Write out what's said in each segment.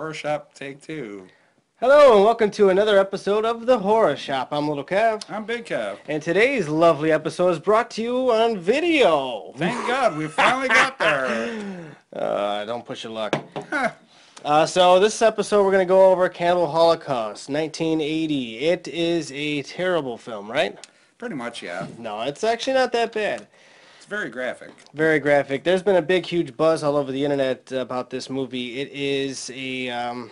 Horror Shop Take 2. Hello and welcome to another episode of The Horror Shop. I'm Little Kev. I'm Big Kev. And today's lovely episode is brought to you on video. Thank God, we finally got there. Don't push your luck. So this episode we're going to go over Cannibal Holocaust, 1980. It is a terrible film, right? Pretty much, yeah. No, it's actually not that bad. It's very graphic. Very graphic. There's been a big, huge buzz all over the internet about this movie. It is a...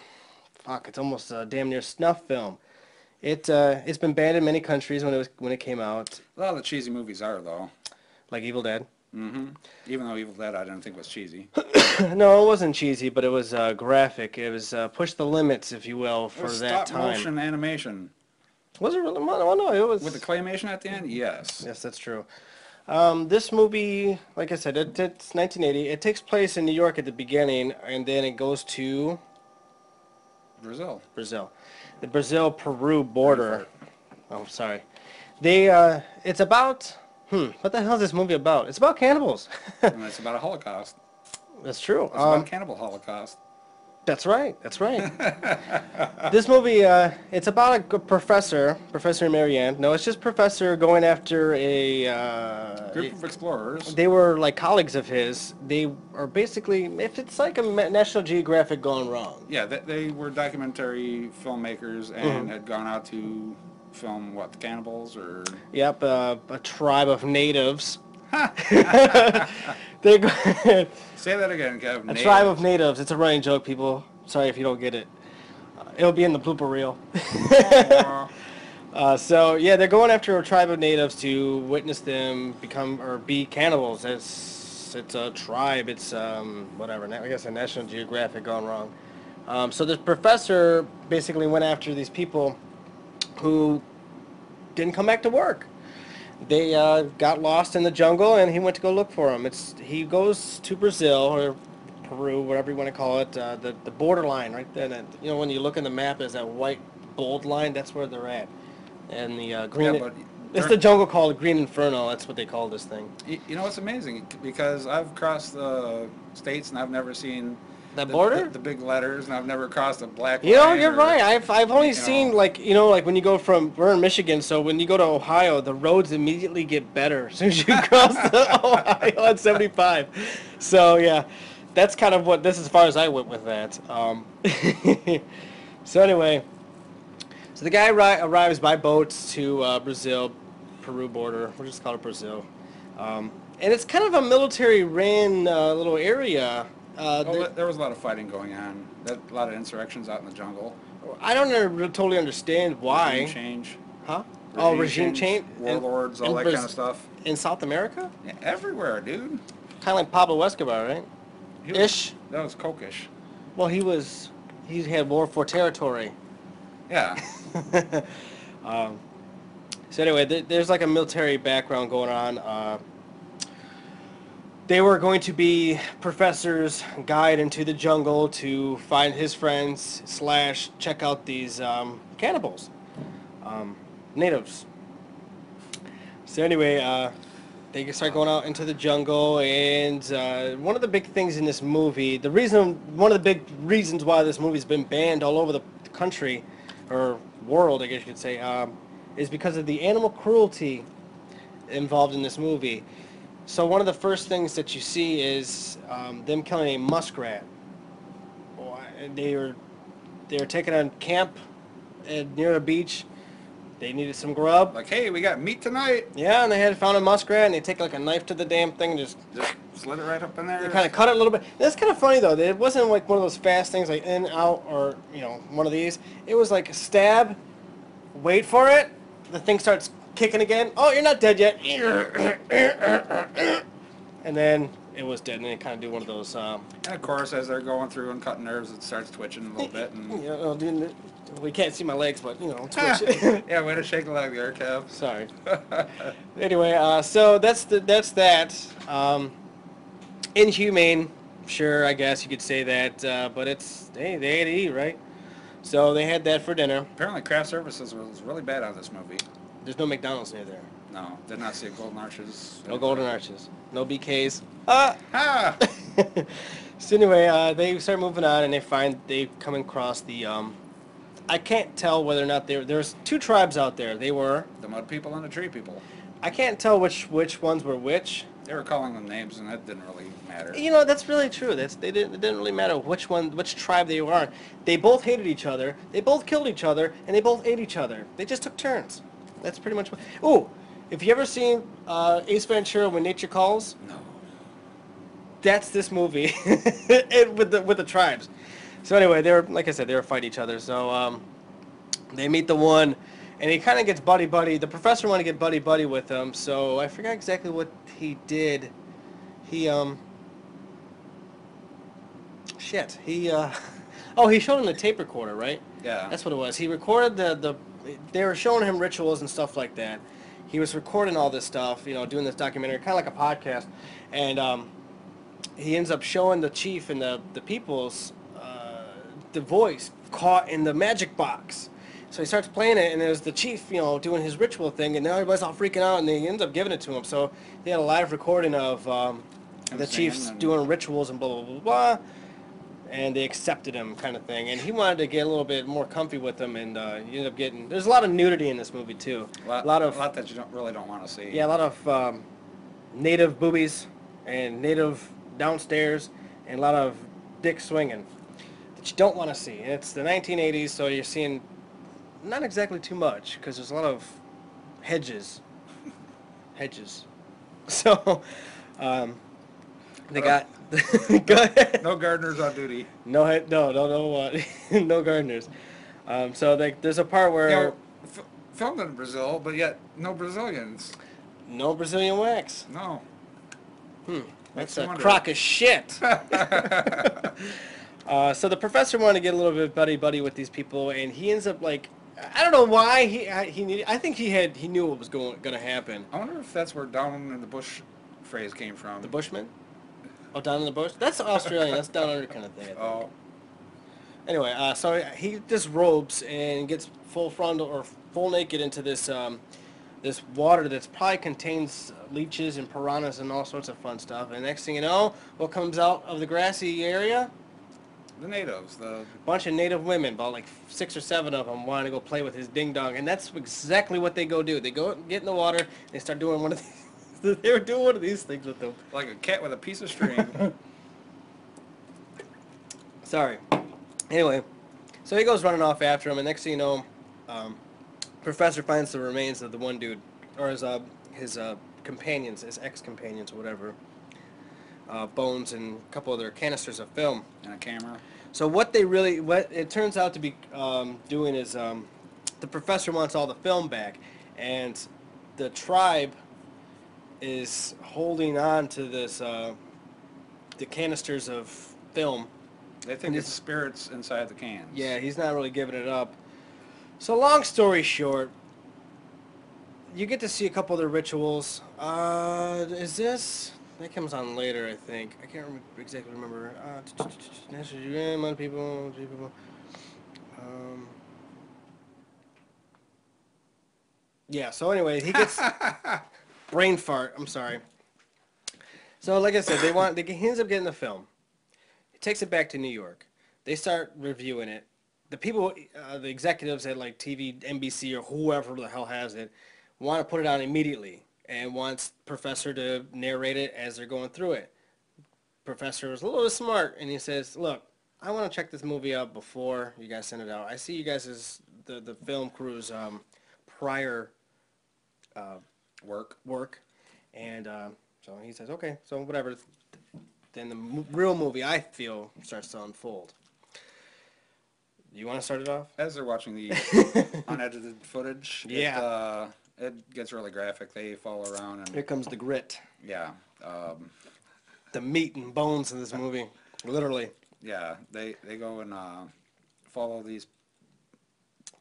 it's almost a damn near snuff film. It's been banned in many countries when it came out. A lot of the cheesy movies are, though. Like Evil Dead. Mm-hmm. Even though Evil Dead I didn't think was cheesy. No, it wasn't cheesy, but it was graphic. It was push the limits, if you will, for that time. Stop motion animation. Was it really? Well, no, it was. With the claymation at the end? Yes. Yes, that's true. This movie, like I said, it's 1980. It takes place in New York at the beginning, and then it goes to... Brazil. The Brazil-Peru border. Oh, sorry. It's about... what the hell is this movie about? It's about cannibals. And it's about a Holocaust. That's true. It's about Cannibal Holocaust. That's right. This movie, it's about a Professor Marianne. No, it's just Professor going after a... Group of explorers. They were like colleagues of his. They are basically, if it's like a National Geographic gone wrong. Yeah, they were documentary filmmakers and had gone out to film, what, the cannibals or... Yep, a tribe of natives. Say that again, Kev. A tribe of natives. It's a running joke, people. Sorry if you don't get it. It'll be in the blooper reel. So yeah, they're going after a tribe of natives to witness them become or be cannibals. It's a tribe. It's whatever. I guess a National Geographic gone wrong. So this professor basically went after these people who didn't come back to work. They got lost in the jungle, and he went to go look for them. He goes to Brazil or Peru, whatever you want to call it, the borderline right there. That, you know, when you look in the map, there's that white bold line. That's where they're at. And the green. Yeah, it's the jungle called Green Inferno. That's what they call this thing. You know, it's amazing because I've crossed the states and I've never seen that border, the big letters, and I've never crossed a black line. You know, you're right. I've only seen like when you go from, we're in Michigan, so when you go to Ohio, the roads immediately get better as soon as you cross the Ohio on 75. So yeah, that's kind of what this is as far as I went with that. So anyway, so the guy arrives by boats to Brazil, Peru border. We'll just call it Brazil, and it's kind of a military-ran little area. There was a lot of fighting going on. A lot of insurrections out in the jungle. I don't totally understand why. Regime change. Huh? Regime change. Warlords, all that kind of stuff. In South America? Yeah, everywhere, dude. Kind of like Pablo Escobar, right? That was Kokish. Well, he had war for territory. Yeah. So anyway, there's like a military background going on. They were going to be Professor's guide into the jungle to find his friends / check out these cannibals, natives. So anyway, they start going out into the jungle, and one of the big things in this movie, one of the big reasons why this movie's been banned all over the country, or world, I guess you could say, is because of the animal cruelty involved in this movie. So one of the first things that you see is them killing a muskrat. They were taking on camp near a beach. They needed some grub. Like, hey, we got meat tonight. Yeah, and they had found a muskrat, and they take like a knife to the damn thing and just slid it right up in there. They kind of cut it a little bit. That's kind of funny though. It wasn't like one of those fast things like in, out, or one of these. It was like stab, wait for it. The thing starts kicking again. Oh, you're not dead yet. And then it was dead, and they kind of do one of those. And of course, as they're going through and cutting nerves, it starts twitching a little bit. And we can't see my legs, but twitch. Yeah, way to shake the leg there, Kev. Sorry. Anyway, so that's that. Inhumane, sure, I guess you could say that, but they had to eat, right? So they had that for dinner. Apparently, craft services was really bad on this movie. There's no McDonald's near there. No, did not see Golden Arches. No Golden Arches. No BKs. Ah! Ah! So anyway, they start moving on, and they come across the, I can't tell whether or not there's two tribes out there. They were... The Mud People and the Tree People. I can't tell which ones were which. They were calling them names, and that didn't really matter. You know, that's really true. It didn't really matter which tribe they were on. They both hated each other. They both killed each other, and they both ate each other. They just took turns. That's pretty much what... Ooh, if you ever seen Ace Ventura: When Nature Calls? No. That's this movie with the tribes. So anyway, like I said, they were fighting each other. So they meet the one, and he kind of gets buddy. The professor wanted to get buddy with him. So I forgot exactly what he did. He he showed him the tape recorder, right? Yeah. That's what it was. He recorded they were showing him rituals and stuff like that. He was recording all this stuff, doing this documentary, kind of like a podcast, and he ends up showing the chief and the people's the voice caught in the magic box. So he starts playing it, and there's the chief, doing his ritual thing, and now everybody's all freaking out, and he ends up giving it to him. So he had a live recording of the chief's doing rituals and blah, blah, blah, blah, and they accepted him kind of thing. And he wanted to get a little bit more comfy with them, and he ended up getting... There's a lot of nudity in this movie, too. A lot that you really don't want to see. Yeah, a lot of native boobies and native downstairs and a lot of dick swinging that you don't want to see. And it's the 1980s, so you're seeing not exactly too much because there's a lot of hedges. So they got... Go ahead. No gardeners on duty. No gardeners. So there's a part where... Filmed in Brazil, but yet no Brazilians. No Brazilian wax. No. That's a crock of shit. So the professor wanted to get a little bit buddy with these people, and he ends up like... I don't know why he needed... I think he knew what was going to happen. I wonder if that's where down in the bush phrase came from. The Bushman? Oh, down in the bush? That's Australian. That's down under kind of thing, I think. Oh. Anyway, so he just robes and gets full frontal or full naked into this this water that's probably contains leeches and piranhas and all sorts of fun stuff. And next thing you know, what comes out of the grassy area? The natives. Bunch of native women, about like 6 or 7 of them, wanting to go play with his ding dong, and that's exactly what they go do. They go get in the water. They start doing one of these. They were doing one of these things with them. Like a cat with a piece of string. Sorry. Anyway, so he goes running off after him, and next thing you know, Professor finds the remains of the one dude, or his companions, his ex-companions, or whatever, bones and a couple other canisters of film. And a camera. So what it turns out to be doing is the professor wants all the film back, and the tribe is holding on to this the canisters of film. They think it's spirits inside the cans. Yeah, he's not really giving it up. So long story short, you get to see a couple of their rituals. Is this... That comes on later, I think. I can't exactly remember. People. Yeah, so anyway, he gets... brain fart, I'm sorry. So like I said, he ends up getting the film. He takes it back to New York. They start reviewing it. The people, the executives at like TV, NBC, or whoever the hell has it, want to put it on immediately and wants Professor to narrate it as they're going through it. Professor is a little bit smart, and he says, look, I want to check this movie out before you guys send it out. I see you guys as the film crew's prior work, and so he says, okay, so whatever. Then the real movie, I feel, starts to unfold. You want to start it off? As they're watching the unedited footage, yeah, it gets really graphic. They fall around, and here comes the grit. Yeah, the meat and bones in this movie, literally. Yeah, they go and follow these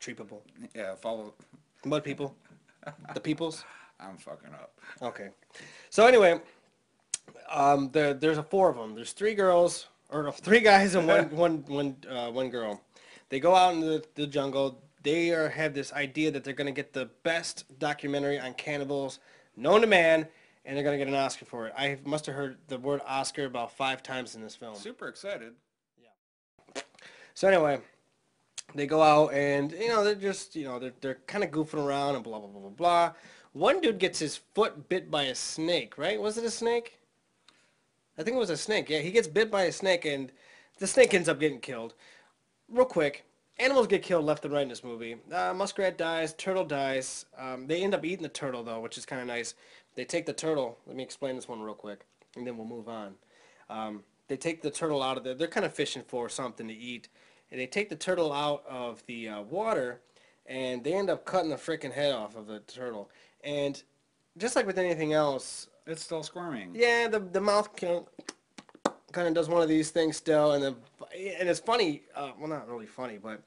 tree people. Yeah, follow mud people, the peoples. I'm fucking up. Okay, so anyway, there's 4 of them. There's 3 girls, or 3 guys and one girl. They go out in the jungle. they have this idea that they're going to get the best documentary on cannibals known to man, and they're going to get an Oscar for it. I must have heard the word Oscar about 5 times in this film. Super excited. Yeah. So anyway, they go out and, they're just, they're kind of goofing around and blah, blah, blah, blah, blah. One dude gets his foot bit by a snake, right? Was it a snake? I think it was a snake. Yeah, he gets bit by a snake, and the snake ends up getting killed. Real quick, animals get killed left and right in this movie. Muskrat dies, turtle dies. They end up eating the turtle, though, which is kind of nice. They take the turtle. Let me explain this one real quick, and then we'll move on. They take the turtle out of there. They're kind of fishing for something to eat, and they take the turtle out of the water, and they end up cutting the freaking head off of the turtle. And just like with anything else, it's still squirming. Yeah, the mouth kind of does one of these things still, and it's funny. Well, not really funny, but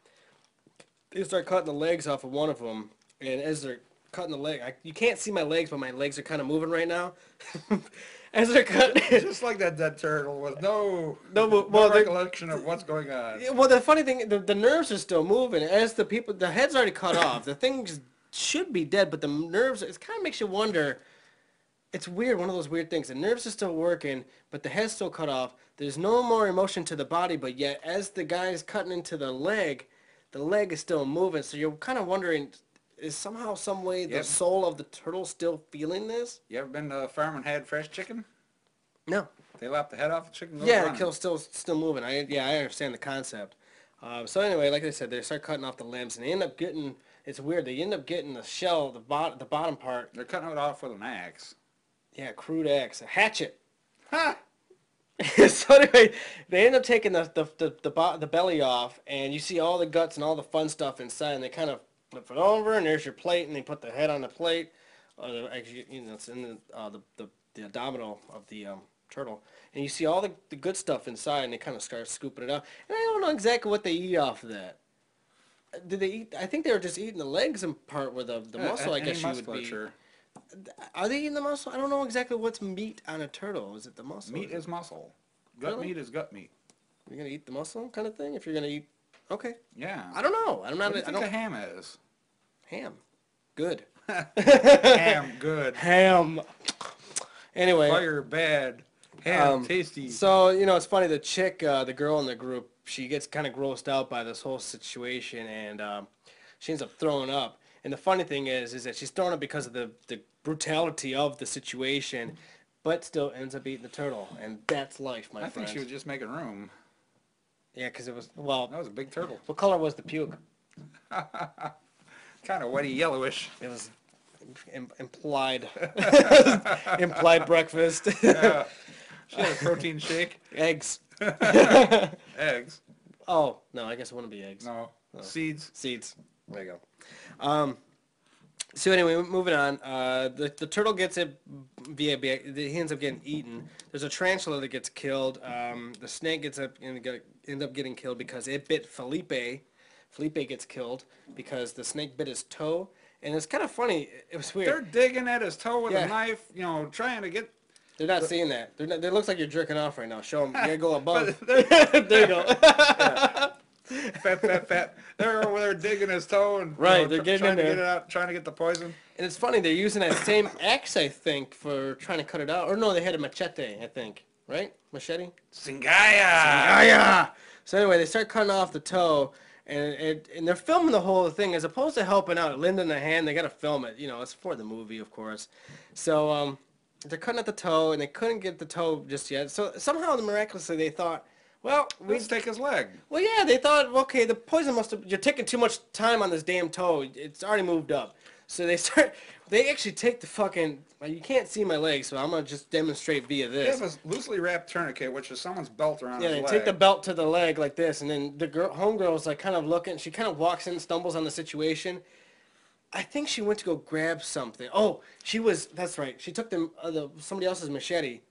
they start cutting the legs off of one of them, and as they're cutting the leg, you can't see my legs, but my legs are kind of moving right now. As they're cutting, just like that dead turtle with no recollection of what's going on. Well, the funny thing, the nerves are still moving. As the head's already cut off. The thing should be dead, but the nerves, it kind of makes you wonder. It's weird, one of those weird things. The nerves are still working, but the head's still cut off. There's no more emotion to the body, but yet as the guy's cutting into the leg is still moving. So you're kind of wondering, is somehow, some way, the soul of the turtle still feeling this? You ever been to a farm and had fresh chicken? No. They lop the head off the chicken. Yeah, the kill's still moving. I understand the concept. So anyway, like I said, they start cutting off the limbs, and they end up getting, it's weird, they end up getting the shell, the bottom part. They're cutting it off with an axe. Yeah, crude axe. A hatchet. Ha! So anyway, they end up taking the belly off, and you see all the guts and all the fun stuff inside, and they kind of flip it over, and there's your plate, and they put the head on the plate. Actually, it's in the abdominal of the turtle, and you see all the good stuff inside, and they kind of start scooping it out. And I don't know exactly what they eat off of that. Did they eat? I think they were just eating the legs and part where the muscle. I guess you would be. Are they eating the muscle? I don't know exactly what's meat on a turtle. Is it the muscle? Meat is muscle. Gut meat is gut meat. You're gonna eat the muscle kind of thing if you're gonna eat. Okay. Yeah. I don't know. I'm not. What do you think the ham is? Ham. Good. Ham. Good. Ham. Anyway. Fire bad. Ham tasty. So it's funny. The chick, the girl in the group, she gets kind of grossed out by this whole situation, and she ends up throwing up. And the funny thing is that she's throwing up because of the brutality of the situation, but still ends up eating the turtle, and that's life, my friend. I think she was just making room. Yeah, because it was, well... That was a big turtle. What color was the puke? Kind of whitey yellowish. It was implied. Implied breakfast. Yeah. She had a protein shake. Eggs. Eggs. Oh, no, I guess it wouldn't be eggs. No. Seeds. Seeds. There you go. So anyway, moving on. The turtle gets it he ends up getting eaten. There's a tarantula that gets killed. The snake ends up getting killed because it bit Felipe. Felipe gets killed because the snake bit his toe. And it's kind of funny. It was weird. They're digging at his toe with a knife, trying to get... They're not seeing that. It looks like you're jerking off right now. Show them. You gotta go above. There you go. Yeah. Fat. They're over there digging his toe and they're getting trying in to there. get it out, trying to get the poison. And it's funny, they're using that same axe, I think, for trying to cut it out. Or no, they had a machete, I think. Right? Machete? Singaya! So anyway, they start cutting off the toe, and they're filming the whole thing. As opposed to helping out, lending a hand, they got to film it. It's for the movie, of course. So they're cutting at the toe, and they couldn't get the toe just yet. So somehow, miraculously, they thought, well, let's take his leg. Well, yeah, they thought, okay, the poison must have... You're taking too much time on this damn toe. It's already moved up. So they actually take the fucking... You can't see my leg, so I'm going to just demonstrate via this. They have a loosely wrapped tourniquet, which is someone's belt around his leg. Yeah, they take the belt to the leg like this, and then the homegirl's like kind of looking. She kind of walks in, stumbles on the situation. I think she went to go grab something. Oh, that's right. She took somebody else's machete,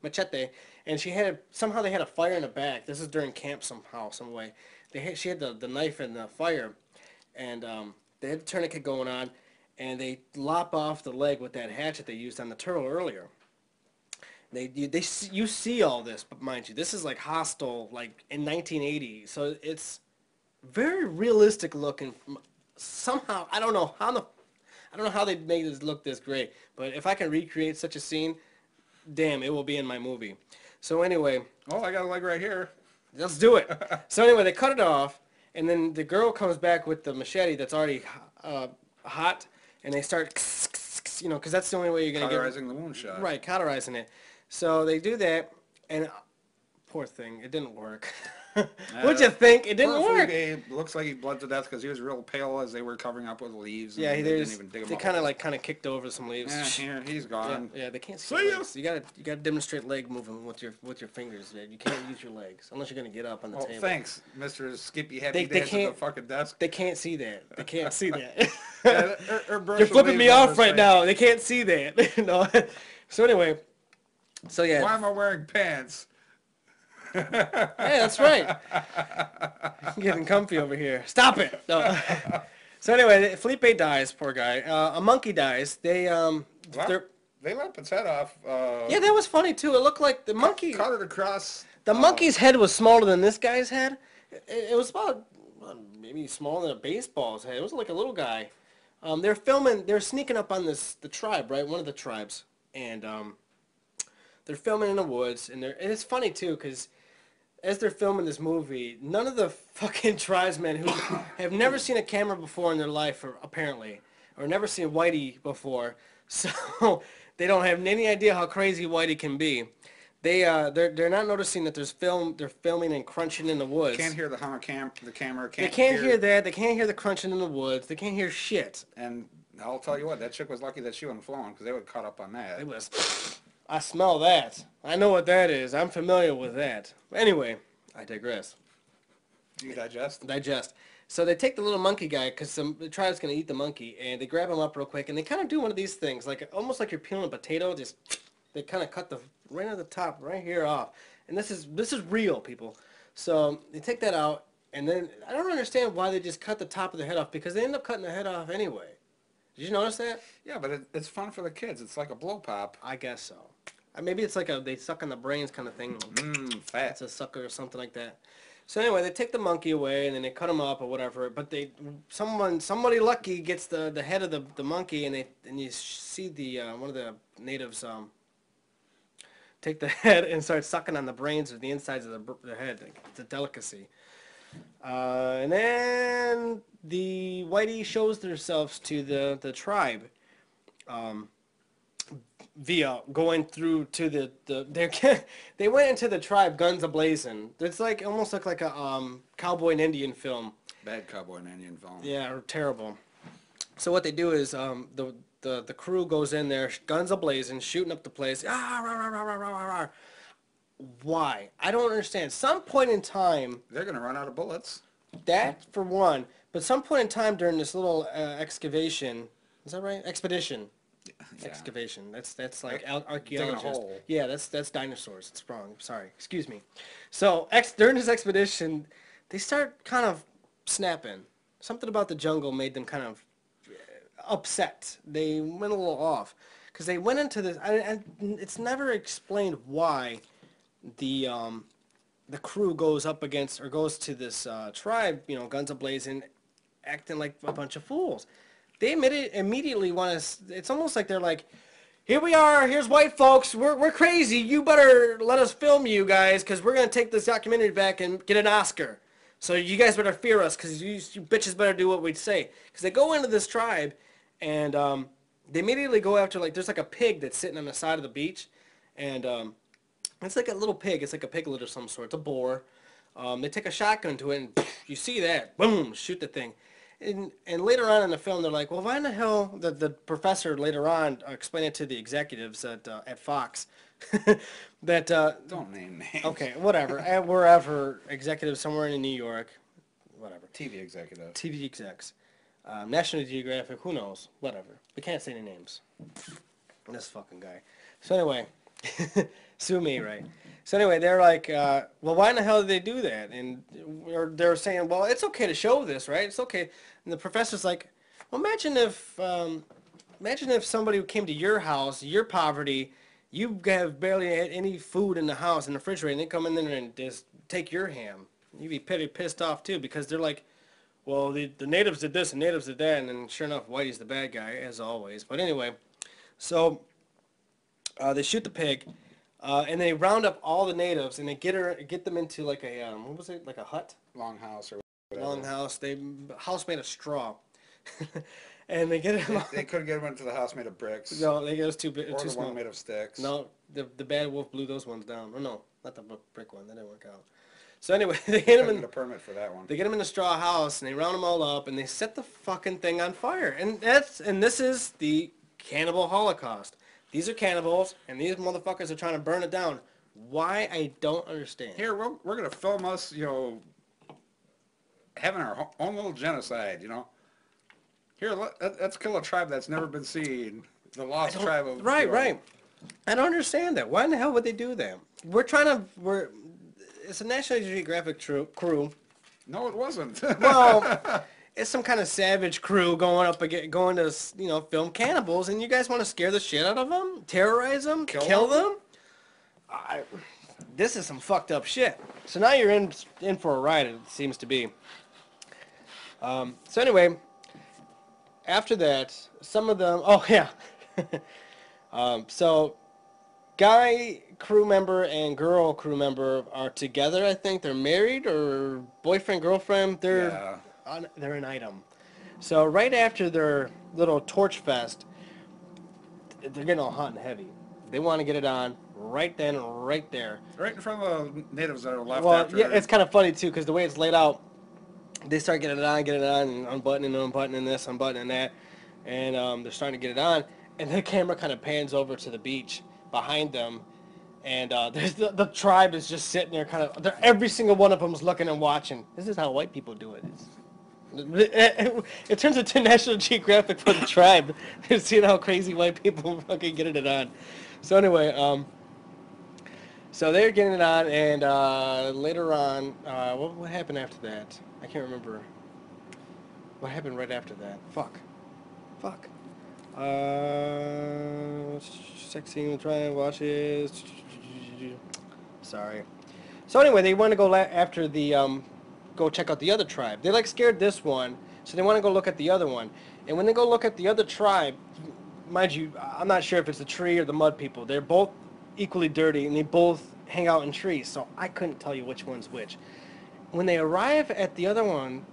and somehow they had a fire in the back. This is during camp somehow, some way. She had the knife in the fire, and they had the tourniquet going on, and they lop off the leg with that hatchet they used on the turtle earlier. You see all this, but mind you, this is like Hostel, like in 1980, so it's very realistic looking somehow, I don't know how they made this look this great, but if I can recreate such a scene, damn, it will be in my movie. So anyway, Oh, I got a leg right here. let's do it. So anyway, they cut it off, and then the girl comes back with the machete that's already hot, and they start, because that's the only way you're gonna Cauterizing the wound shot. right, cauterizing it. So they do that, and poor thing, it didn't work. What'd you think? It didn't work. It looks like he bled to death because he was real pale as they were covering up with leaves. And Yeah, they didn't even dig him they up. kind of kicked over some leaves. Yeah, here, he's gone. Yeah, they can't see See your ya. legs. You gotta demonstrate leg movement with your fingers. Man. You can't use your legs unless you're gonna get up on the Well, table. thanks, Mr. Skippy Happy They Dance at can't- the fucking desk. They can't see that. They can't see that. Brush You're the flipping me leaves off his right face. now. They can't see that. No. So anyway, so yeah. Why am I wearing pants? Hey, that's right. I'm getting comfy over here. Stop it. No. So anyway, Felipe dies. Poor guy. A monkey dies. Well, they lopped its head off. Yeah, that was funny too. It looked like the monkey. Cut it across. The monkey's head was smaller than this guy's head. It was about maybe smaller than a baseball's head. It was like a little guy. They're filming. They're sneaking up on the tribe, right? One of the tribes, and they're filming in the woods. And it's funny too, because as they're filming this movie, none of the fucking tribesmen who have never seen a camera before in their life, apparently, or never seen Whitey before, so they don't have any idea how crazy Whitey can be. They're not noticing that they're filming and crunching in the woods. Can't hear the camera. They can't hear that. They can't hear the crunching in the woods. They can't hear shit. And I'll tell you what, that chick was lucky that she wasn't flowing because they would cut up on that. It was. I smell that. I know what that is. I'm familiar with that. Anyway, I digress. Do you digest? Digest. So they take the little monkey guy because the tribe's going to eat the monkey, and they grab him up real quick, and they kind of do one of these things, like almost like you're peeling a potato. Just they kind of cut the right at the top, right here off, and this is real, people. So they take that out, and then I don't understand why they just cut the top of the head off because they end up cutting the head off anyway. Did you notice that? Yeah, but it's fun for the kids. It's like a blow pop. I guess so. Maybe it's like they suck on the brains kind of thing. Fat. It's a sucker or something like that. So anyway, they take the monkey away and then they cut him up or whatever. But somebody lucky gets the head of the monkey, and you see one of the natives take the head and start sucking on the brains or the insides of the head. It's a delicacy. And then the Whitey shows themselves to the tribe. Via going through to they went into the tribe guns a-blazing. It's like almost looked like a cowboy and Indian film. Bad cowboy and Indian film. Yeah, terrible. So what they do is the crew goes in there, guns a-blazing, shooting up the place. Ah, rah, rah, rah, rah, rah, rah. Why? I don't understand. Some point in time, They're gonna run out of bullets. that for one, but some point in time during this little excavation, is that right? Expedition. Yeah. Excavation. That's like Digging a archaeologists. hole. Yeah, that's dinosaurs. It's wrong. Sorry. Excuse me. So during this expedition, they start kind of snapping. Something about the jungle made them kind of upset. They went a little off because they went into this. It's never explained why the crew goes up against or goes to this tribe, guns a-blazing, acting like a bunch of fools. They immediately want to. It's almost like they're like, "Here we are. Here's white folks. We're crazy. You better let us film you guys, because we're gonna take this documentary back and get an Oscar. So you guys better fear us, because you bitches better do what we say." Because they go into this tribe, and they immediately go after there's like a pig that's sitting on the side of the beach, and it's like a little pig. It's like a piglet of some sort. It's a boar. They take a shotgun to it, and you see that. Boom! Shoot the thing. And later on in the film, they're like, well, why in the hell, the professor later on explained it to the executives at Fox, that... Don't name names. Okay, whatever. Wherever, executives somewhere in New York, whatever. TV executive. TV execs. National Geographic, who knows, whatever. We can't say any names. This fucking guy. So anyway, sue me, right? So anyway, they're like, well, why in the hell did they do that? And they're saying, well, it's okay to show this, right? It's okay. And the professor's like, well, imagine if somebody came to your house, your poverty, you have barely had any food in the house, in the refrigerator, and they come in there and just take your ham. You'd be pretty pissed off, too, because they're like, well, the natives did this and natives did that, and then sure enough, Whitey's the bad guy, as always. But anyway, so they shoot the pig, and they round up all the natives, and they get them into like a, what was it, like a hut? Longhouse or whatever. Longhouse. House made of straw. And they get him. They could get him into the house made of bricks. No, they get us too Or too the small. one made of sticks. No, the bad wolf blew those ones down. Oh no, not the brick one. That didn't work out. So anyway, they get him Couldn't in get a permit for that one. They get him in a straw house and they round them all up and they set the fucking thing on fire. And this is the Cannibal Holocaust. These are cannibals and these motherfuckers are trying to burn it down. Why, I don't understand. Here, we're gonna film us, having our own little genocide. Here, let's kill a tribe that's never been seen. The lost tribe of... Right. I don't understand that. Why in the hell would they do that? It's a National Geographic crew. No, it wasn't. Well, it's some kind of savage crew going to film cannibals, and you guys want to scare the shit out of them, terrorize them, kill them. This is some fucked up shit. So now you're in for a ride. It seems to be. So anyway, after that, some of them. Oh yeah. So, guy crew member and girl crew member are together. I think they're married or boyfriend girlfriend. They're an item. So right after their little torch fest, they're getting all hot and heavy. They want to get it on right then, right there. Right in front of the natives that are left after. Well, yeah, it's kind of funny too because the way it's laid out, they start getting it on, and unbuttoning this, unbuttoning that, and they're starting to get it on, and the camera kind of pans over to the beach behind them, and there's the tribe is just sitting there, every single one of them is looking and watching. This is how white people do it. It turns into National Geographic for the tribe. They're seeing how crazy white people fucking getting it on. So anyway, so they're getting it on, and later on, what happened after that? I can't remember. What happened right after that? Fuck. Sex scene, try and watch it. Sorry. So anyway, they want to go after the, go check out the other tribe. They scared this one, so they want to go look at the other one. And when they go look at the other tribe, mind you, I'm not sure if it's the tree or the mud people. They're both equally dirty, and they both hang out in trees, so I couldn't tell you which one's which. When they arrive at the other one,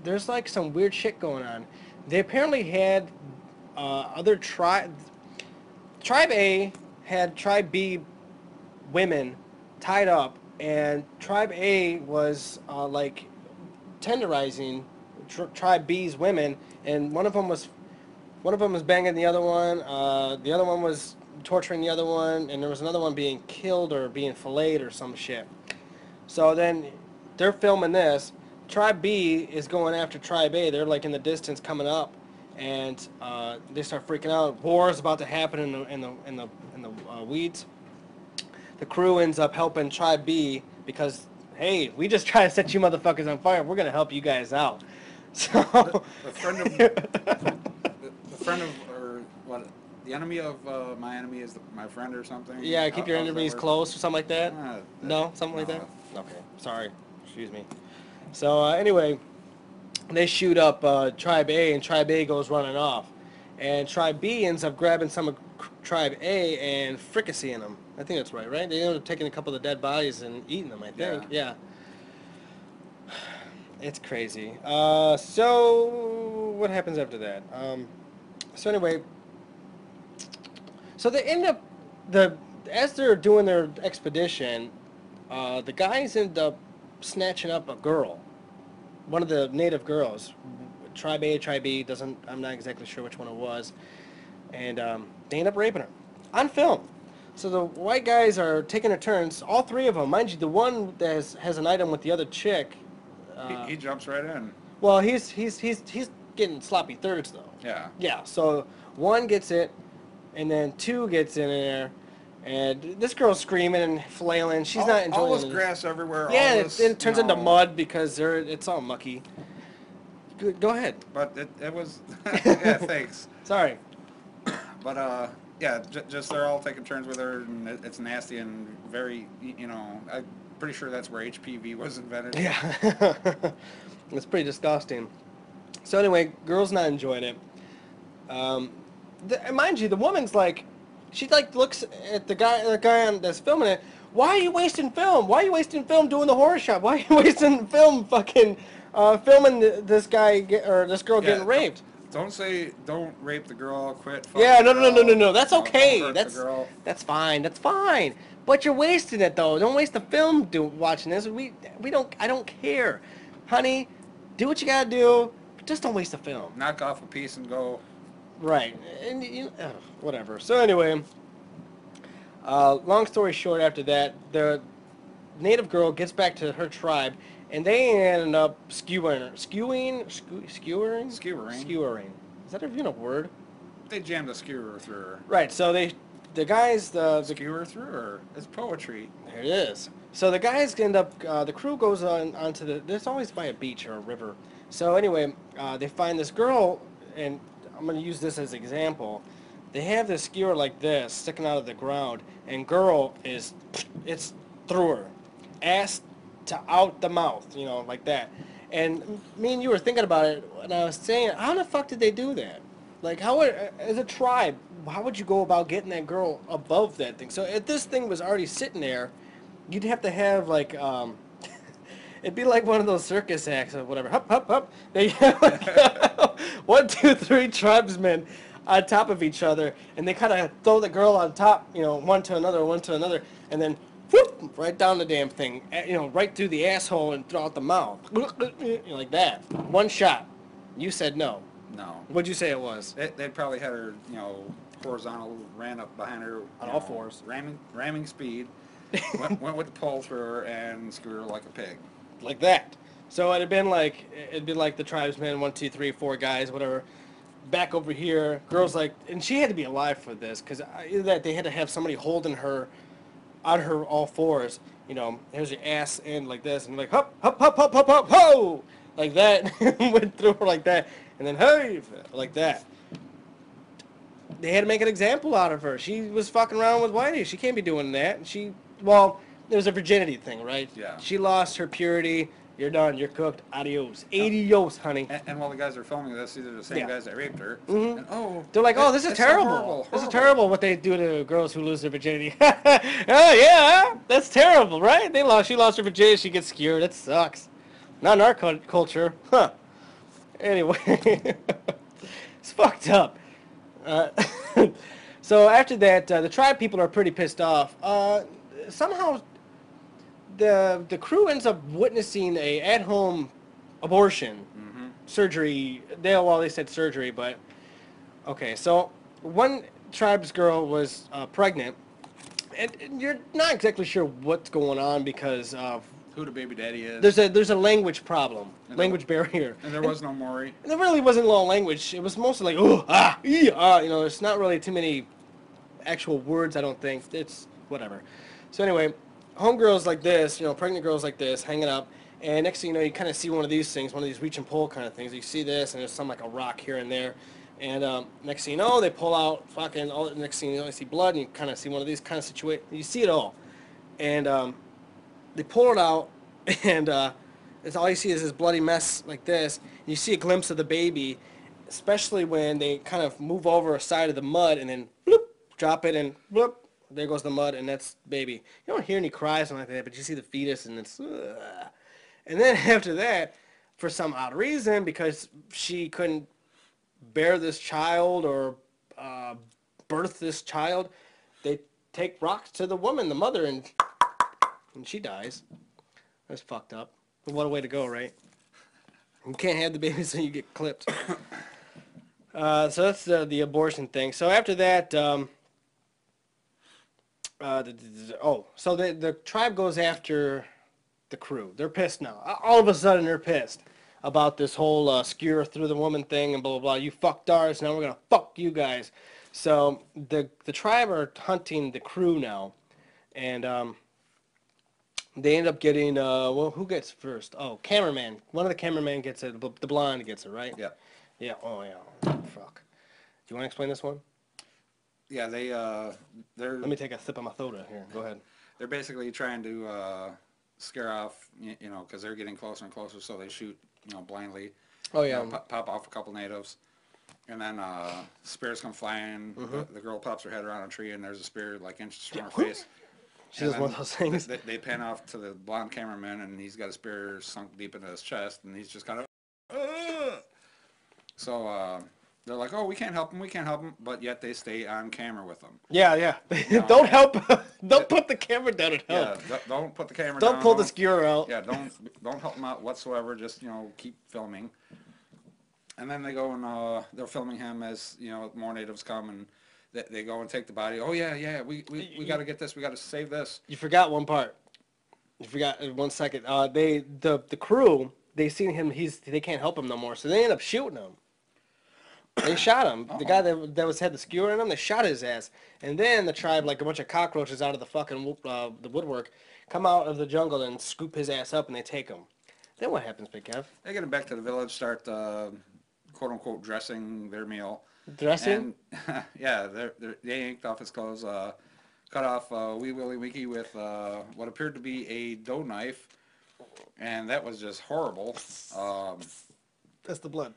there's some weird shit going on. They apparently had other tribe A had Tribe B women tied up, and Tribe A was tenderizing Tribe B's women, and one of them was banging the other one. The other one was torturing the other one, and there was another one being killed or being filleted or some shit. So then they're filming this. Tribe B is going after Tribe A. They're in the distance coming up, and they start freaking out. War is about to happen in the weeds. The crew ends up helping Tribe B because, hey, we just try to set you motherfuckers on fire. We're gonna help you guys out. So the enemy of my enemy is my friend or something. Yeah, keep your enemies close or something like that. Something like no. that. Okay, sorry, excuse me. So anyway, they shoot up Tribe A, and Tribe A goes running off, and Tribe B ends up grabbing some of Tribe A and fricasseeing them. I think that's right? They end up taking a couple of the dead bodies and eating them, I think. Yeah. It's crazy. So what happens after that? So anyway, so they end up as they're doing their expedition, the guys end up snatching up a girl, one of the native girls. Tribe A, Tribe B, I'm not exactly sure which one it was, and they end up raping her on film. So the white guys are taking their turns, all three of them, mind you. The one that has an item with the other chick, he jumps right in. well, he's getting sloppy thirds though. Yeah. So one gets it, and then two gets in there, and this girl's screaming and flailing. She's not enjoying all this grass everywhere. Yeah, all this, it turns into mud because it's all mucky. Go ahead. But it was yeah. Thanks. Sorry. But yeah, just they're all taking turns with her, and it's nasty and very, I'm pretty sure that's where HPV was invented. Yeah. It's pretty disgusting. So anyway, girl's not enjoying it. Um, and mind you, the woman's like, she like looks at the guy on that's filming it. Why are you wasting film? Why are you wasting film doing the horror shot? Why are you wasting film fucking filming this guy or this girl Yeah, getting raped? don't rape the girl, quit fucking Yeah, the no, no, no, no, no, girl, no. That's don't okay. hurt the girl. That's fine. That's fine. But you're wasting it though. Don't waste the film watching this. We don't. I don't care, honey. Do what you gotta do. But just don't waste the film. Knock off a piece and go. Right. And whatever. So anyway, long story short, after that, the native girl gets back to her tribe, and they end up skewering. Is that even a word? They jammed a skewer through her. Right. So the guys, the Skewer through her. It's poetry. there it is. So the guys end up, the crew goes onto there's always by a beach or a river. So anyway, they find this girl, and I'm going to use this as an example. They have this skewer like this sticking out of the ground, and girl it's through her. Ass to out the mouth, like that. And me and you were thinking about it, and I was saying, how the fuck did they do that? Like, as a tribe, how would you go about getting that girl above that thing? So if this thing was already sitting there, you'd have to have, like, it'd be like one of those circus acts or whatever. Hup, hup, hup. They have, like, 1, 2, 3 tribesmen on top of each other, and they kind of throw the girl on top, one to another, and then whoop, right down the damn thing, right through the asshole and throughout the mouth. Like that. One shot. You said no. No. What'd you say it was? They'd probably had her, horizontal, ran up behind her. On all fours. Ramming speed. went with the pole through her and screwed her like a pig. Like that. So it'd be like the tribesmen, 1, 2, 3, 4 guys, whatever. Back over here, girls like, and she had to be alive for this, because either that they had to have somebody holding her on her all fours. Here's your ass in like this, and like hop, hop, hop, hop, hop, hop, ho, like that. Went through her like that, and then hey, like that. They had to make an example out of her. She was fucking around with whitey. She can't be doing that. It was a virginity thing, right? Yeah. She lost her purity. You're done. You're cooked. Adios. Adios, honey. And while the guys are filming this, these are the same guys that raped her. Mm-hmm. And they're like, oh, this is it's so terrible. horrible, This is horrible. terrible what they do to girls who lose their virginity. Oh, yeah, that's terrible, right? She lost her virginity. She gets skewered. That sucks. Not in our culture. Huh. Anyway. It's fucked up. So after that, the tribe people are pretty pissed off. Somehow the crew ends up witnessing a at-home abortion surgery. They said surgery, but okay. So one tribe's girl was pregnant, and you're not exactly sure what's going on because of Who the baby daddy is. there's a language problem, language barrier. And there was no Maury. And there really wasn't a lot of language. It was mostly like, oh, ah, ee, ah. There's not really too many actual words, I don't think. It's whatever. So anyway, homegirls like this, pregnant girls like this, hanging up. And next thing you know, you kind of see one of these things, one of these reach and pull kind of things. You see this, and there's some like a rock here and there. And next thing you know, they pull out fucking, next thing you know, you see blood, and you kind of see one of these kind of situations. You see it all. And they pull it out, and it's all you see is this bloody mess like this. And you see a glimpse of the baby, especially when they kind of move over a side of the mud and then bloop, drop it, and bloop, there goes the mud, and that's baby. You don't hear any cries or anything like that, but you see the fetus, and it's... And then after that, for some odd reason, because she couldn't bear this child or birth this child, they take rocks to the woman, the mother, and she dies. That's fucked up. What a way to go, right? You can't have the baby, so you get clipped. So that's the abortion thing. So after that, so the tribe goes after the crew. They're pissed now. All of a sudden, they're pissed about this whole skewer through the woman thing and blah, blah, blah. You fucked ours, now we're going to fuck you guys. So the tribe are hunting the crew now. And they end up getting, who gets first? Oh, cameraman. One of the cameramen gets it. The blonde gets it, right? Yeah. Yeah, oh yeah. Fuck. Do you want to explain this one? Yeah, they're... Let me take a sip of my soda here. Go ahead. They're basically trying to scare off, because they're getting closer and closer, so they shoot blindly. Oh yeah. Pop off a couple natives. And then spears come flying. The girl pops her head around a tree, and there's a spear like inches from her face. She And does one then of those things. they pan off to the blonde cameraman, and he's got a spear sunk deep into his chest, and he's just kind of. So they're like, "Oh, we can't help him. We can't help him," but yet they stay on camera with him. Yeah, yeah. You know, Don't help. Don't put the camera down and help. Yeah, don't put the camera Don't down. pull the skewer out. Yeah, don't help him out whatsoever. Just keep filming. And then they go and they're filming him as more natives come and they go and take the body. Oh yeah, we got to get this. We got to save this. You forgot one part. You forgot 1 second. The crew, they seen him. They can't help him no more, so they end up shooting him. They shot him. The guy that had the skewer in him, they shot his ass. And then the tribe, like a bunch of cockroaches out of the fucking the woodwork, come out of the jungle and scoop his ass up, and they take him. Then what happens, Big Kev? They get him back to the village, start quote unquote dressing their meal. Dressing? And yeah, they yanked off his clothes, cut off Wee Willie Winky with what appeared to be a dough knife, and that was just horrible. That's the blood.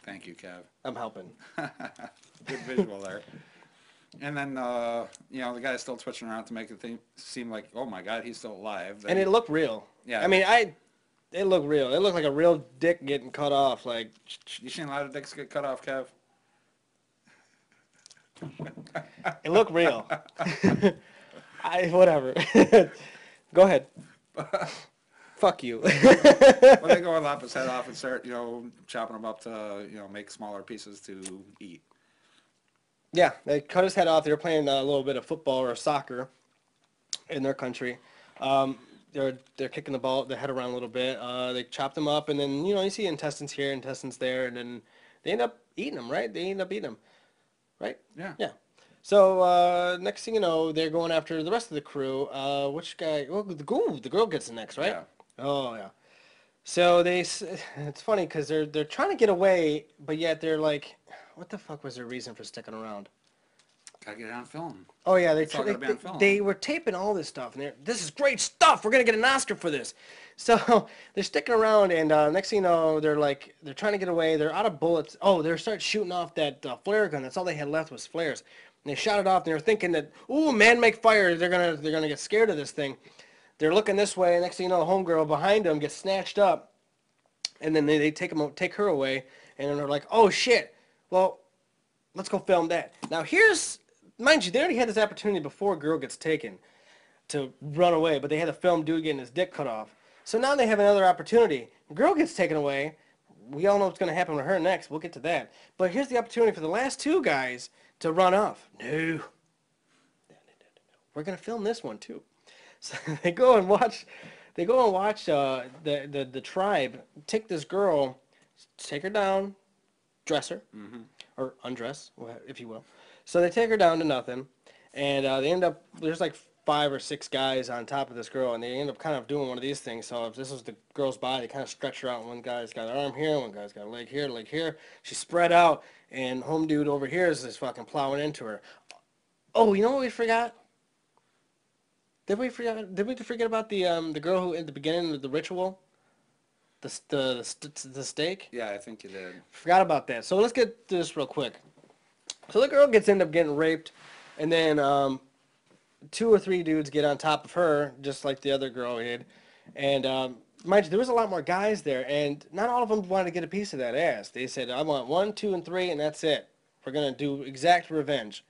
Thank you, Kev. I'm helping. Good visual there. And then, the guy's still twitching around to make it seem like, oh my God, he's still alive. And it looked real. Yeah. I mean, it looked real. It looked like a real dick getting cut off. Like, you seen a lot of dicks get cut off, Kev? it looked real. Whatever. Go ahead. Fuck you. Well, they go and lop his head off and start, chopping him up to, make smaller pieces to eat. Yeah, they cut his head off. They were playing a little bit of football or soccer in their country. They're kicking the head around a little bit. They chopped him up, and then you see intestines here, intestines there, and then they end up eating them. Right? They end up eating them. Right? Yeah. Yeah. So next thing you know, they're going after the rest of the crew. Which guy? Well, the girl gets the next, right? Yeah. Oh yeah. So it's funny because they're trying to get away, but yet they're like, what the fuck was their reason for sticking around? Gotta get it on film. Oh yeah, they were taping all this stuff, and this is great stuff. We're gonna get an Oscar for this. So they're sticking around, and next thing you know, they're trying to get away. They're out of bullets. Oh, they start shooting off that flare gun. That's all they had left was flares. And they shot it off, and they were thinking that, ooh, man, make fire. They're gonna get scared of this thing. They're looking this way, and next thing you know, the homegirl behind them gets snatched up, and then they take her away, and then they're like, oh shit, well, let's go film that. Now mind you, they already had this opportunity before girl gets taken to run away, but they had to film dude getting his dick cut off. So now they have another opportunity. Girl gets taken away. We all know what's going to happen with her next. We'll get to that. But here's the opportunity for the last two guys to run off. No. We're going to film this one too. So they go and watch the tribe take this girl, take her down, dress her, or undress, if you will. So they take her down to nothing, and they end up, there's like 5 or 6 guys on top of this girl, and they end up kind of doing one of these things. So if this was the girl's body, they kind of stretch her out, and one guy's got an arm here, one guy's got a leg here. She's spread out, and home dude over here is just fucking plowing into her. Oh, you know what we forgot? Did we forget about the girl who at the beginning of the ritual? The steak? Yeah, I think you did. Forgot about that. So let's get to this real quick. So the girl end up getting raped, and then 2 or 3 dudes get on top of her, just like the other girl did. And mind you, there was a lot more guys there, and not all of them wanted to get a piece of that ass. They said, I want 1, 2, and 3, and that's it. We're going to do exact revenge.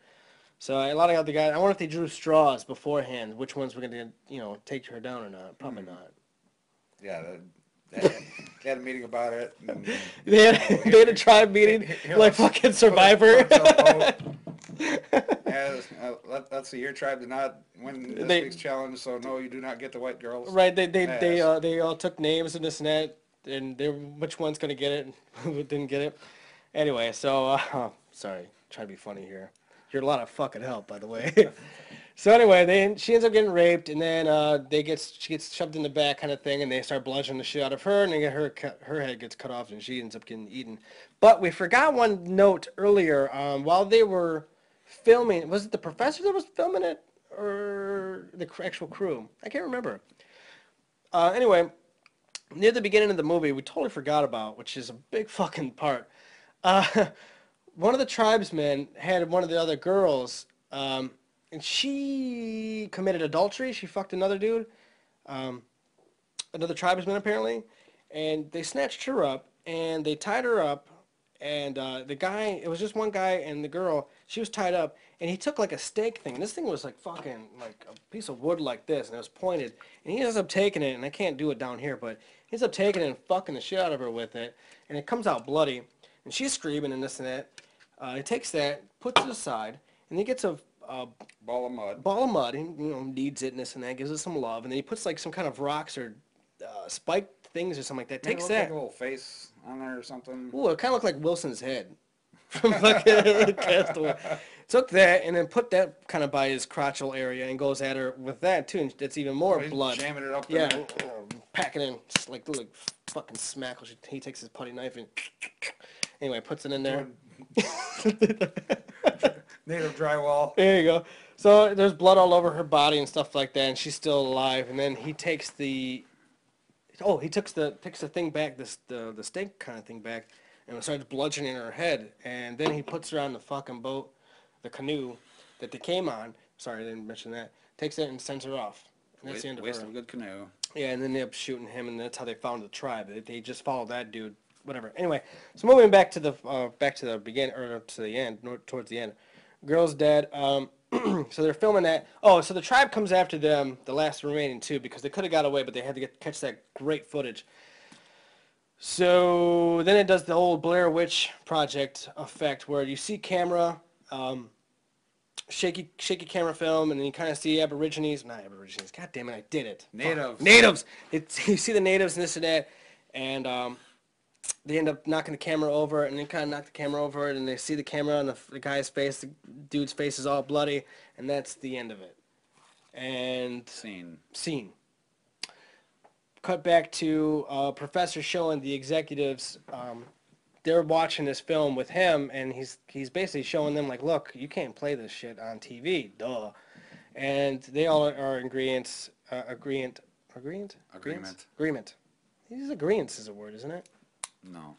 So a lot of other guys, I wonder if they drew straws beforehand, which ones were going to, take her down or not. Probably not. Yeah, they had a meeting about it. And, they had a tribe meeting, like fucking Survivor. Let's see, your tribe did not win this week's challenge, so no, you do not get the white girls. Right, they all took names and this and that, and which one's going to get it and who didn't get it. Anyway, so, sorry, trying to be funny here. You're a lot of fucking help, by the way. So anyway, she ends up getting raped, and then she gets shoved in the back kind of thing, and they start bludgeoning the shit out of her, and then her head gets cut off, and she ends up getting eaten. But we forgot one note earlier. While they were filming, was it the professor that was filming it, or the actual crew? I can't remember. Anyway, near the beginning of the movie, we totally forgot about, which is a big fucking part. Uh, one of the tribesmen had one of the other girls, and she committed adultery. She fucked another dude, um, another tribesman apparently, and they snatched her up and they tied her up. And the guy, it was just one guy and the girl. She was tied up, and he took like a stake thing. And this thing was like fucking like a piece of wood like this, and it was pointed. And he ends up taking it, and I can't do it down here, but he ends up taking it and fucking the shit out of her with it, and it comes out bloody, and she's screaming and this and that. He takes that, puts it aside, and he gets a Ball of mud. and kneads it and this and that, gives it some love, and then he puts like some kind of rocks or spiked things or something like that. Maybe Takes look like that. a little face on there or something. Ooh, it kind of looked like Wilson's head from fucking Castaway. Took that and then put that kind of by his crotchal area and goes at her with that too, and that's even more He's blood. jamming it up. Yeah, There. packing in just like fucking smack. He takes his putty knife and anyway puts it in there. Native drywall. There you go. So there's blood all over her body and stuff like that, and she's still alive. And then he takes the takes the thing back, the stake kind of thing back, and starts bludgeoning her head. And then he puts her on the fucking boat, the canoe that they came on. Sorry, I didn't mention that. Takes it and sends her off. And that's the end of Waste her. of a good canoe. Yeah, and then they end up shooting him, and that's how they found the tribe. They just followed that dude. Whatever. Anyway, so moving back to the beginning or to the end, towards the end. Girl's dead. So they're filming that. Oh, so the tribe comes after them, the last remaining two, because they could have got away, but they had to catch that great footage. So then it does the old Blair Witch Project effect, where you see camera, shaky camera film, and then you kind of see Aborigines. Not Aborigines. God damn it, I did it. Natives. Fuck. Natives. You see the natives and this and that, and they end up knocking the camera over, and they kind of knock the camera over, and they see the camera on the guy's face. The dude's face is all bloody, and that's the end of it. And scene. Cut back to a professor showing the executives. They're watching this film with him, and he's basically showing them like, look, you can't play this shit on TV, duh. And they all are in agreement. Agreement. These agreements is a word, isn't it? No.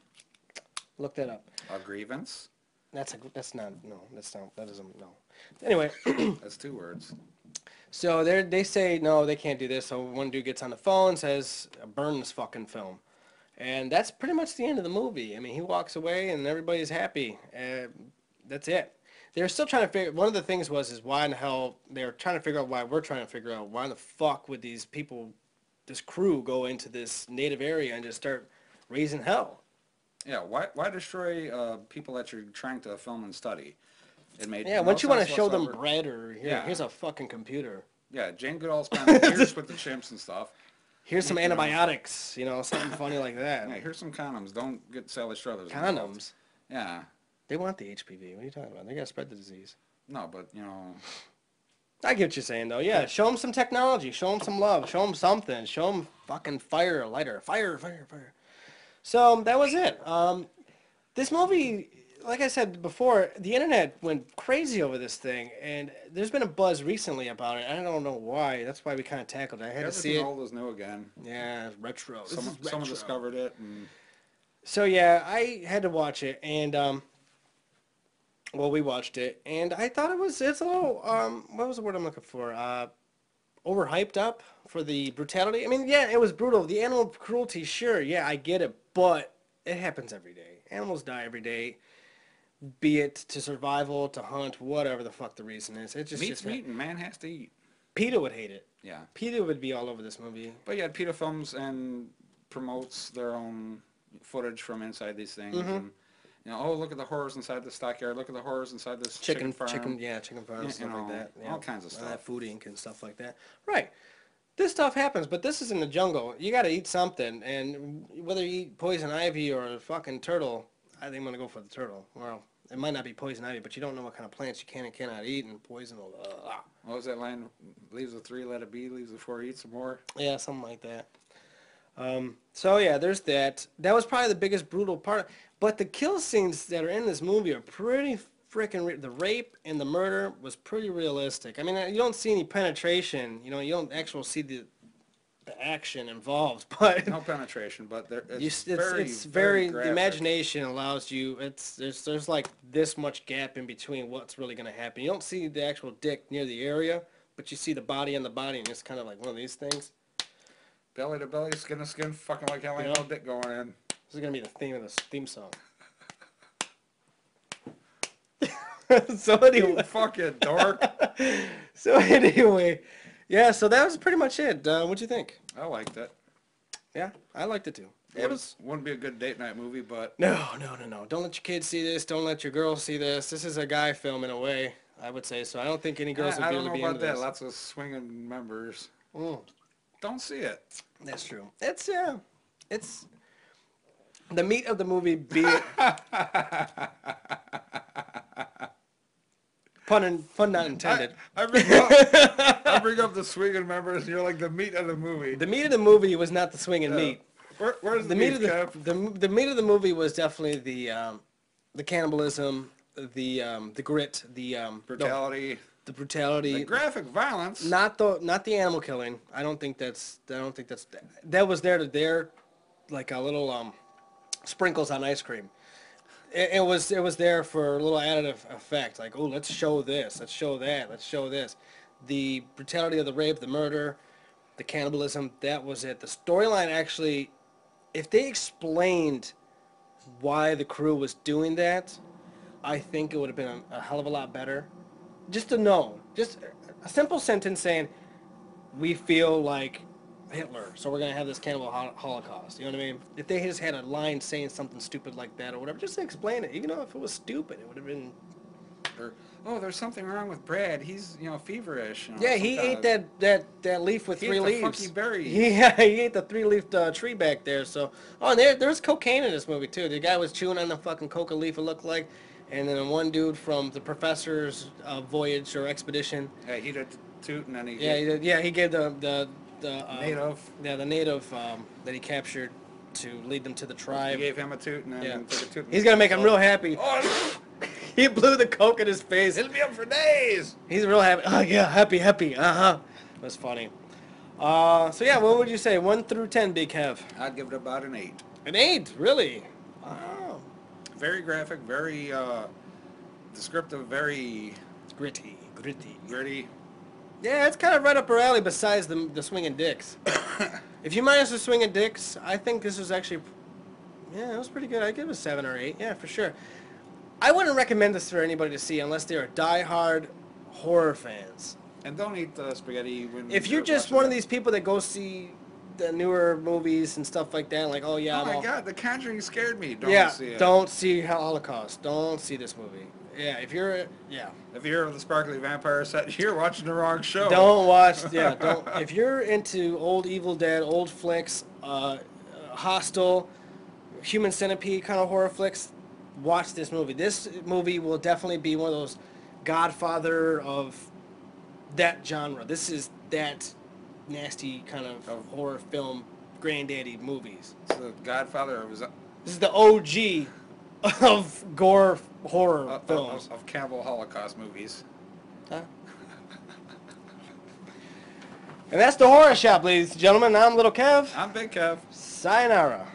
Look that up. A grievance? That isn't, no. Anyway. That's two words. So they say, no, they can't do this. So one dude gets on the phone, says, burn this fucking film. And that's pretty much the end of the movie. I mean, he walks away and everybody's happy. That's it. They're still trying to figure, one of the things is why in the hell, they're trying to figure out why we're trying to figure out why the fuck would these people, this crew go into this native area and just start raising hell. Yeah, why destroy people that you're trying to film and study? It made once you want to sense show them whatsoever. bread or here's a fucking computer. Yeah, Jane Goodall spent years with the chimps and stuff. Here's some antibiotics, something funny like that. Yeah, here's some condoms. Don't get Sally Struthers. Condoms? Yeah. They want the HPV. What are you talking about? They got to spread the disease. No, but, I get what you're saying, though. Yeah, show them some technology. Show them some love. Show them something. Show them fucking fire, lighter. Fire. So that was it. This movie, like I said before, the internet went crazy over this thing, and there's been a buzz recently about it. I don't know why. That's why we kind of tackled it. I had to see it. Everything old is new again. Yeah, retro. Someone discovered it. And... So yeah, I had to watch it, and we watched it, and I thought it's a little what was the word I'm looking for? Overhyped up for the brutality. I mean, yeah, it was brutal. The animal cruelty, sure, yeah, I get it, but it happens every day. Animals die every day, be it to survival, to hunt, whatever the fuck the reason is. It Meat's meat and man has to eat. PETA would hate it. Yeah. PETA would be all over this movie. But yeah, PETA films and promotes their own footage from inside these things. Mm-hmm. And, look at the horrors inside the stockyard. Look at the horrors inside this chicken farm. Chicken farm, stuff like that. Yeah. All kinds of stuff. Food Inc. and stuff like that. Right. This stuff happens, but this is in the jungle. You got to eat something, and whether you eat poison ivy or a fucking turtle, I think I'm gonna go for the turtle. Well, it might not be poison ivy, but you don't know what kind of plants you can and cannot eat, and poison will. What was that line? Leaves a 3, let it be. Leaves a 4, eat some more. Yeah, something like that. So yeah, there's that. That was probably the biggest brutal part. But the kill scenes that are in this movie are pretty freaking. The rape and the murder was pretty realistic. I mean, you don't see any penetration. You don't actually see the action involved, but No penetration, but it's very, very the graphic. imagination allows you. There's like this much gap in between what's really gonna happen. You don't see the actual dick near the area, but you see the body on the body, and it's kind of like one of these things. Belly to belly, skin to skin, fucking like hell ain't no dick going in. This is gonna be the theme of this theme song. So anyway, You fucking dork. so anyway, yeah. So that was pretty much it. What'd you think? I liked it. Yeah, I liked it too. Wouldn't be a good date night movie, but No. Don't let your kids see this. Don't let your girls see this. This is a guy film in a way, I would say. So I don't think any girls would I be don't able to know be about into that. this. Lots of swinging members. Mm, Don't see it. that's true. It's the meat of the movie. Pun not intended. I bring up the swinging members, and you're like the meat of the movie. The meat of the movie was not the swinging meat. Where's The the meat meat, of the, Kev? the meat of the movie was definitely the cannibalism, the grit, Brutality, the brutality, the graphic violence. not the animal killing. I don't think that's that was there like a little sprinkles on ice cream. It was there for a little additive effect, like, oh, let's show this, let's show that, let's show this. The brutality of the rape, the murder, the cannibalism, that was it. The storyline actually, if they explained why the crew was doing that, I think it would have been a hell of a lot better. Just to know, just a simple sentence saying, we feel like Hitler, so we're going to have this cannibal holocaust. You know what I mean? If they just had a line saying something stupid like that or whatever, just explain it. Even though if it was stupid, it would have been... Or, oh, there's something wrong with Brad. He's, feverish. Yeah, he ate that leaf with three leaves. Funky berry. Yeah, he ate the three-leafed tree back there. So, and there's cocaine in this movie too. The guy was chewing on the fucking coca leaf, it looked like, and then one dude from the professor's voyage or expedition. Yeah, he did toot, and then he. Yeah, he did. Yeah, he gave the native. Yeah, the native that he captured to lead them to the tribe. He gave him a toot, and then took a toot. He's gonna make him real happy. Oh, He blew the coke in his face. it'll be up for days. He's real happy. Oh yeah, happy. It was funny. So yeah, what would you say? 1 through 10, Big Kev. I'd give it about an 8. An 8, really? Wow. Very graphic, very descriptive, very Gritty. gritty. Yeah, it's kind of right up our alley. Besides the swinging dicks. If you minus the swinging dicks, I think this was actually, yeah, it was pretty good. I'd give it a 7 or 8. Yeah, for sure. I wouldn't recommend this for anybody to see unless they're diehard horror fans. And don't eat the spaghetti when. If you're just one of these people that go see the newer movies and stuff like that, like, oh yeah, Oh my God, The Conjuring scared me. Don't yeah, see it. don't see Holocaust. Don't see this movie. Yeah, if you're If you're the sparkly vampire set, you're watching the wrong show. don't watch. Yeah, don't. If you're into old Evil Dead, old flicks, Hostel, Human Centipede kind of horror flicks, watch this movie. This movie will definitely be one of those Godfather of that genre. This is that nasty kind of horror film granddaddy movies. It's the Godfather of his. This is the OG of gore horror films. Of Cannibal Holocaust movies. Huh? And that's the Horror Shop, ladies and gentlemen. I'm Little Kev. I'm Big Kev. Sayonara.